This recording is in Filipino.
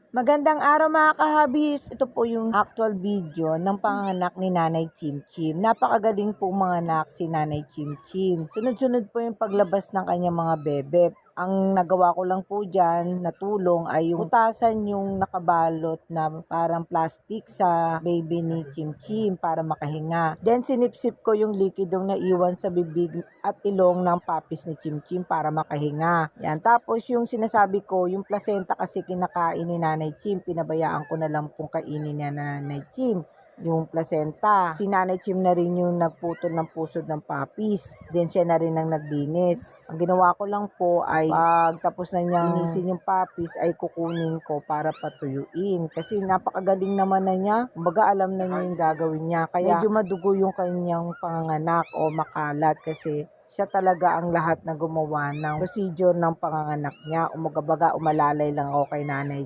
Magandang araw mga kahabis. Ito po yung actual video ng panganak ni Nanay Chimchim. Napakagaling po manganak si Nanay Chimchim. Sunod-sunod po yung paglabas ng kanyang mga bebe. Ang nagawa ko lang po dyan na tulong ay yung butasan yung nakabalot na parang plastic sa baby ni Chimchim para makahinga. Then sinipsip ko yung likidong naiwan sa bibig at ilong ng papis ni Chimchim para makahinga. Yan. Tapos yung sinasabi ko, yung placenta kasi kinakain ni Nanay Chim, pinabayaan ko na lang pong kainin ni Nanay Chim yung placenta. Si Nanay Chim na rin yung nagputol ng pusod ng papis. Then siya na rin ang naglinis. Ang ginawa ko lang po ay pag tapos na niyang linisin yung papis ay kukunin ko para patuyuin. Kasi napakagaling naman na niya. Kumbaga alam na niya yung gagawin niya. Kaya medyo madugo yung kanyang panganganak o makalat kasi siya talaga ang lahat na gumawa ng procedure ng panganganak niya. Umalalay lang ako kay Nanay